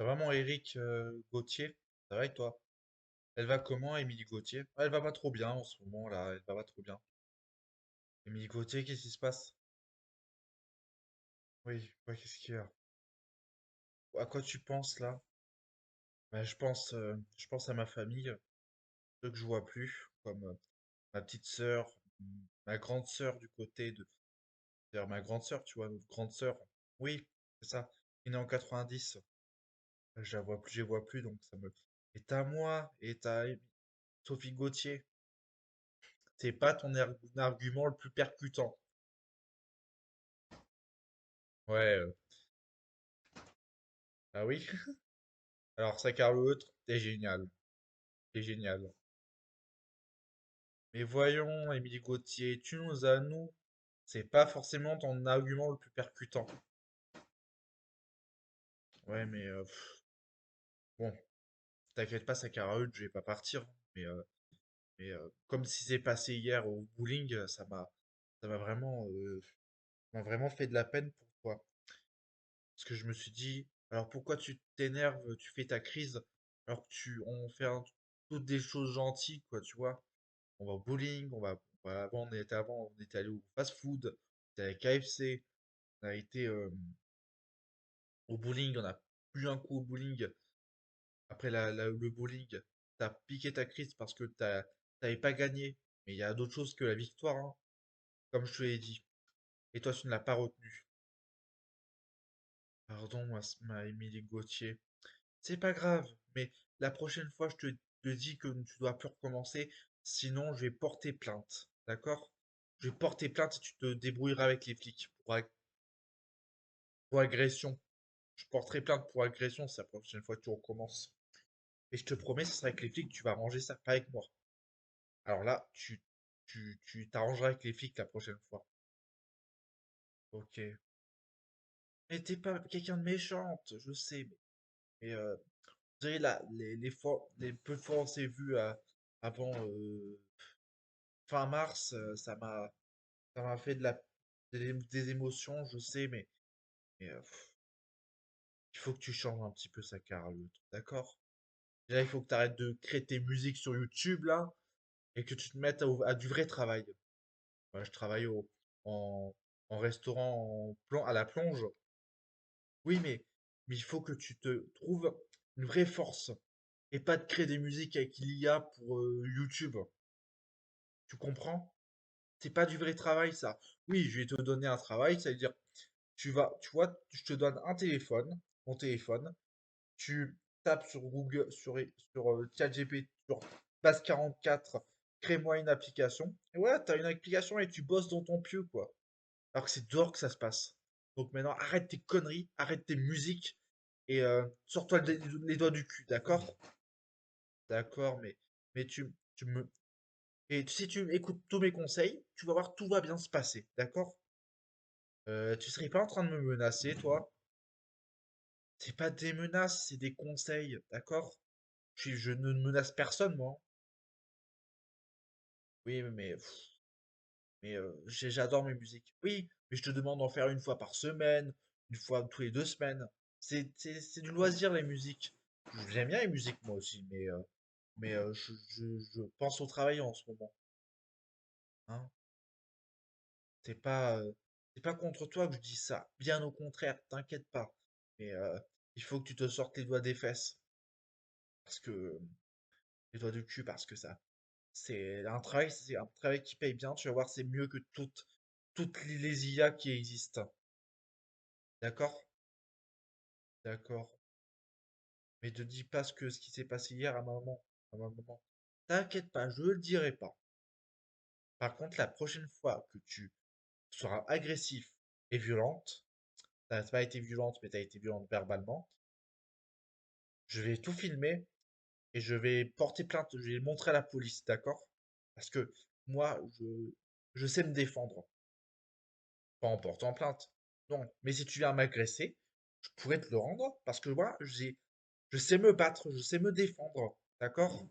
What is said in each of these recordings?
C'est vraiment Eric Gauthier. Ça va et toi? Elle va comment, Émilie Gauthier? Ah, elle va pas trop bien en ce moment là, elle va pas trop bien. Émilie Gauthier, qu'est-ce qui se passe? Oui, ouais, qu'est-ce qu'il y a? À quoi tu penses là? Bah, je pense à ma famille, ceux que je vois plus, comme ma petite sœur, ma grande sœur du côté de, c'est-à-dire ma grande sœur, tu vois, notre grande sœur. Oui, c'est ça. Qui est née en 90. Je les vois plus, donc ça me. Et t'as moi, et t'as Sophie Gauthier. C'est pas ton argument le plus percutant. Ouais, ah oui. Alors ça, Carlotte, t'es génial. T'es génial. Mais voyons, Émilie Gauthier, tu nous as nous. C'est pas forcément ton argument le plus percutant. Ouais, mais bon, t'inquiète pas, Sakarahut, je vais pas partir. Mais, euh, mais comme si c'est passé hier au bowling, ça m'a vraiment fait de la peine pour toi. Parce que je me suis dit, alors pourquoi tu t'énerves, tu fais ta crise, alors que on fait toutes des choses gentilles, quoi, tu vois. On va au bowling, avant, on était allé au fast-food, on était allé à KFC, on a été au bowling, on a bu un coup au bowling. Après le bowling, t'as piqué ta crise parce que t'avais pas gagné. Mais il y a d'autres choses que la victoire, hein, comme je te l'ai dit. Et toi, tu ne l'as pas retenu. Pardon, ma Émilie Gauthier. C'est pas grave, mais la prochaine fois, te dis que tu dois plus recommencer, sinon je vais porter plainte. D'accord? Je vais porter plainte et tu te débrouilleras avec les flics pour agression. Je porterai plainte pour agression, c'est la prochaine fois que tu recommences. Et je te promets, ce sera avec les flics, tu vas ranger ça, pas avec moi. Alors là, tu t'arrangeras avec les flics la prochaine fois. Ok. Mais t'es pas quelqu'un de méchante, je sais, mais vous savez, là, les peu de fois on s'est vu avant fin mars, ça m'a fait des émotions, je sais, mais il faut que tu changes un petit peu ça, Carl, d'accord? Déjà, il faut que tu arrêtes de créer tes musiques sur YouTube, là, et que tu te mettes à du vrai travail. Moi, je travaille en, en restaurant à la plonge. Oui, mais il faut que tu te trouves une vraie force et pas de créer des musiques avec l'IA pour YouTube. Tu comprends? C'est pas du vrai travail, ça. Oui, je vais te donner un travail, ça veut dire, tu vois, je te donne un téléphone, mon téléphone, tu tapes sur Google, sur ChatGPT, sur base 44, crée-moi une application. Et voilà, t'as une application et tu bosses dans ton pieu, quoi. Alors que c'est dehors que ça se passe. Donc maintenant, arrête tes conneries, arrête tes musiques et sors-toi les doigts du cul, d'accord? D'accord, mais tu me. Et si tu écoutes tous mes conseils, tu vas voir, tout va bien se passer, d'accord? Tu serais pas en train de me menacer, toi? C'est pas des menaces, c'est des conseils, d'accord? Je ne menace personne, moi. Oui, mais j'adore mes musiques. Oui, mais je te demande d'en faire une fois par semaine, une fois tous les 2 semaines. C'est du loisir, les musiques. J'aime bien les musiques, moi aussi, mais je pense au travail en ce moment. Hein. C'est pas, euh, c'est pas contre toi que je dis ça. Bien au contraire, t'inquiète pas. Mais il faut que tu te sortes les doigts des fesses. Parce que, les doigts du cul, parce que ça, c'est un travail qui paye bien. Tu vas voir, c'est mieux que toutes les IA qui existent. D'accord? D'accord. Mais ne dis pas ce qui s'est passé hier à ma maman. T'inquiète pas, je le dirai pas. Par contre, la prochaine fois que tu seras agressif et violente, t'as pas été violente, mais t'as été violente verbalement, je vais tout filmer et je vais porter plainte, je vais le montrer à la police, d'accord? Parce que moi, je sais me défendre, pas en portant plainte. Non, mais si tu viens m'agresser, je pourrais te le rendre parce que moi, je sais me battre, je sais me défendre, d'accord?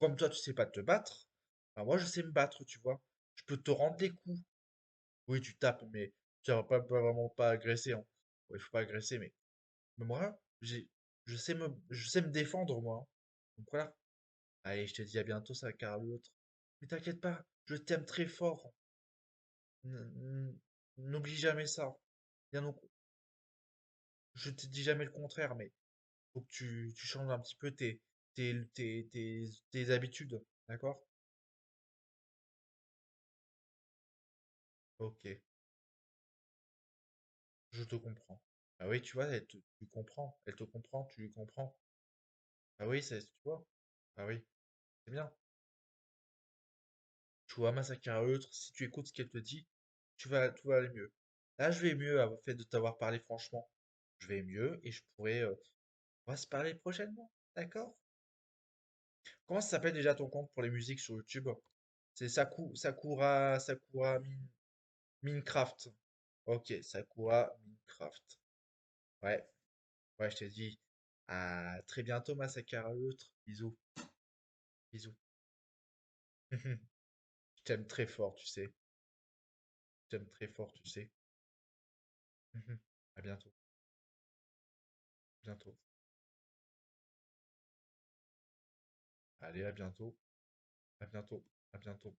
Comme toi, tu sais pas te battre, bah moi, je sais me battre, tu vois. Je peux te rendre des coups. Oui, tu tapes, mais tu vas pas vraiment pas agresser, hein. Ouais, il faut pas agresser, mais moi, je sais me défendre, moi, hein. Donc voilà. Allez, je te dis à bientôt, ça car l'autre. Mais t'inquiète pas, je t'aime très fort. N'oublie jamais ça. Bien au- je te dis jamais le contraire, mais faut que tu changes un petit peu tes habitudes. D'accord? Ok, je te comprends. Ah oui, tu vois, tu comprends. Elle te comprend, tu lui comprends. Ah oui, tu vois. Ah oui, c'est bien. Tu vois, Massacre à l'autre, si tu écoutes ce qu'elle te dit, tout va aller mieux. Là, je vais mieux, au fait de t'avoir parlé franchement. Je vais mieux et je pourrais. On va se parler prochainement. D'accord? Comment ça s'appelle déjà ton compte pour les musiques sur YouTube? C'est Minecraft. Ok, Sakura Minecraft. Ouais, ouais, je t'ai dit. À très bientôt, Massacre à l'autre. Bisous, bisous. Je t'aime très fort, tu sais. Je t'aime très fort, tu sais. À bientôt, bientôt. Allez, à bientôt, à bientôt, à bientôt.